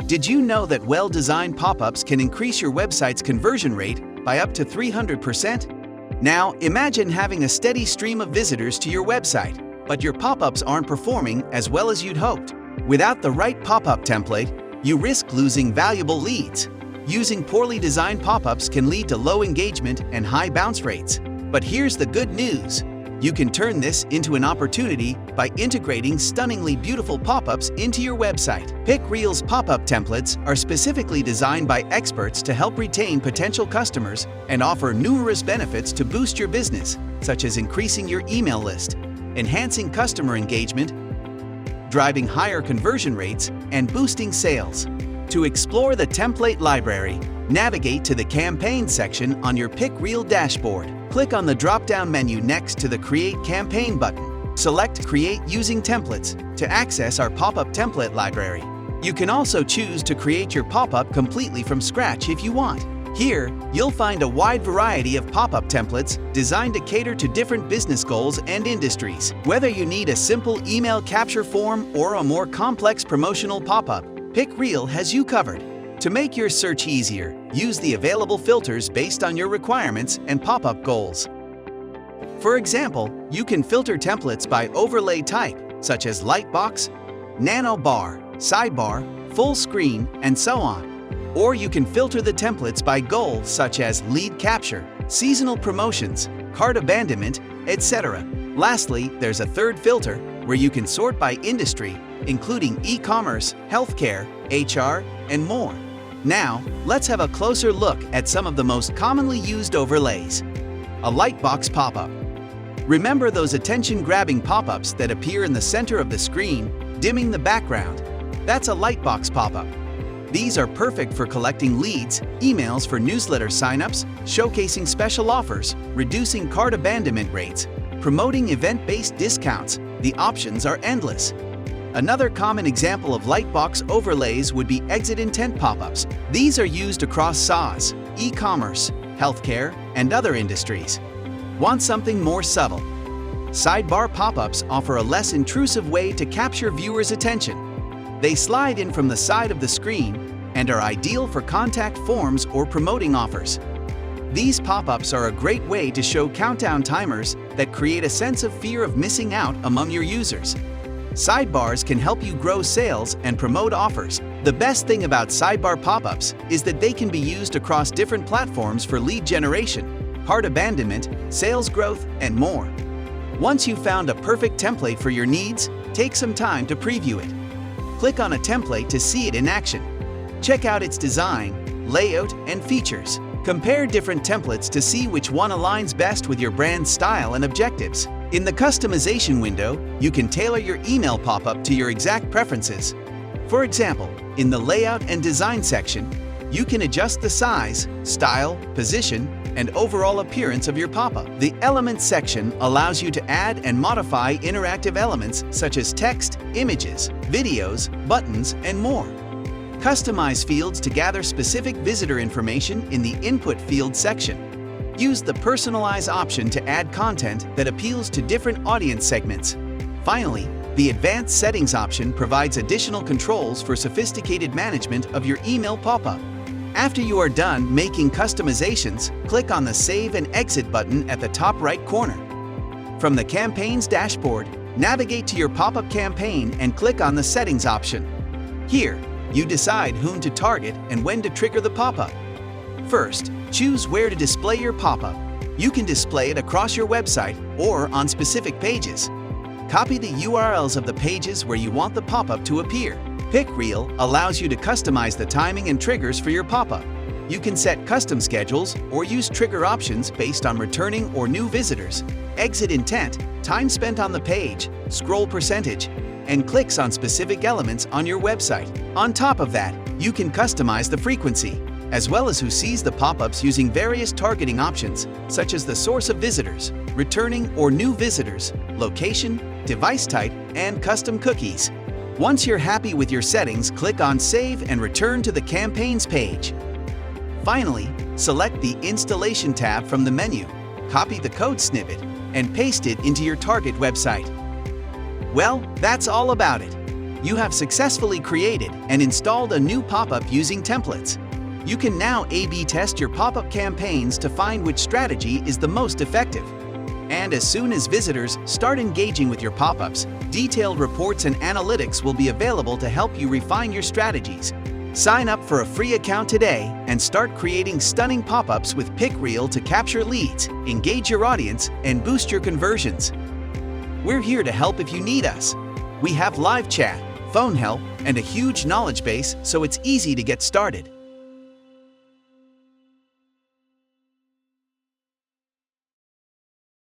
Did you know that well-designed pop-ups can increase your website's conversion rate by up to 300%? Now, imagine having a steady stream of visitors to your website, but your pop-ups aren't performing as well as you'd hoped. Without the right pop-up template, you risk losing valuable leads. Using poorly designed pop-ups can lead to low engagement and high bounce rates. But here's the good news. You can turn this into an opportunity by integrating stunningly beautiful pop-ups into your website. Picreel's pop-up templates are specifically designed by experts to help retain potential customers and offer numerous benefits to boost your business, such as increasing your email list, enhancing customer engagement, driving higher conversion rates, and boosting sales. To explore the template library, navigate to the Campaign section on your Picreel dashboard. Click on the drop-down menu next to the Create Campaign button. Select Create Using Templates to access our pop-up template library. You can also choose to create your pop-up completely from scratch if you want. Here, you'll find a wide variety of pop-up templates designed to cater to different business goals and industries. Whether you need a simple email capture form or a more complex promotional pop-up, Picreel has you covered. To make your search easier, use the available filters based on your requirements and pop-up goals. For example, you can filter templates by overlay type, such as Lightbox, Nano Bar, Sidebar, Full Screen, and so on. Or you can filter the templates by goal, such as lead capture, seasonal promotions, cart abandonment, etc. Lastly, there's a third filter where you can sort by industry, including e-commerce, healthcare, HR, and more. Now, let's have a closer look at some of the most commonly used overlays. A Lightbox pop-up. Remember those attention-grabbing pop-ups that appear in the center of the screen, dimming the background? That's a Lightbox pop-up. These are perfect for collecting leads, emails for newsletter signups, showcasing special offers, reducing cart abandonment rates, promoting event-based discounts. The options are endless. Another common example of Lightbox overlays would be exit intent pop-ups. These are used across SaaS, e-commerce, healthcare, and other industries. Want something more subtle? Sidebar pop-ups offer a less intrusive way to capture viewers' attention. They slide in from the side of the screen and are ideal for contact forms or promoting offers. These pop-ups are a great way to show countdown timers that create a sense of fear of missing out among your users. Sidebars can help you grow sales and promote offers. The best thing about sidebar pop-ups is that they can be used across different platforms for lead generation, cart abandonment, sales growth, and more. Once you've found a perfect template for your needs, take some time to preview it. Click on a template to see it in action. Check out its design, layout, and features. Compare different templates to see which one aligns best with your brand's style and objectives. In the customization window, you can tailor your email pop-up to your exact preferences. For example, in the Layout and Design section, you can adjust the size, style, position, and overall appearance of your pop-up. The Elements section allows you to add and modify interactive elements such as text, images, videos, buttons, and more. Customize fields to gather specific visitor information in the Input Field section. Use the Personalize option to add content that appeals to different audience segments. Finally, the Advanced Settings option provides additional controls for sophisticated management of your email pop-up. After you are done making customizations, click on the Save and Exit button at the top right corner. From the Campaigns dashboard, navigate to your pop-up campaign and click on the Settings option. Here, you decide whom to target and when to trigger the pop-up. First, choose where to display your pop-up. You can display it across your website or on specific pages. Copy the URLs of the pages where you want the pop-up to appear. Picreel allows you to customize the timing and triggers for your pop-up. You can set custom schedules or use trigger options based on returning or new visitors, exit intent, time spent on the page, scroll percentage, and clicks on specific elements on your website. On top of that, you can customize the frequency, as well as who sees the pop-ups using various targeting options, such as the source of visitors, returning or new visitors, location, device type, and custom cookies. Once you're happy with your settings, click on Save and return to the Campaigns page. Finally, select the Installation tab from the menu, copy the code snippet, and paste it into your target website. Well, that's all about it. You have successfully created and installed a new pop-up using templates. You can now A/B test your pop-up campaigns to find which strategy is the most effective. And as soon as visitors start engaging with your pop-ups, detailed reports and analytics will be available to help you refine your strategies. Sign up for a free account today and start creating stunning pop-ups with Picreel to capture leads, engage your audience, and boost your conversions. We're here to help if you need us. We have live chat, phone help, and a huge knowledge base, so it's easy to get started.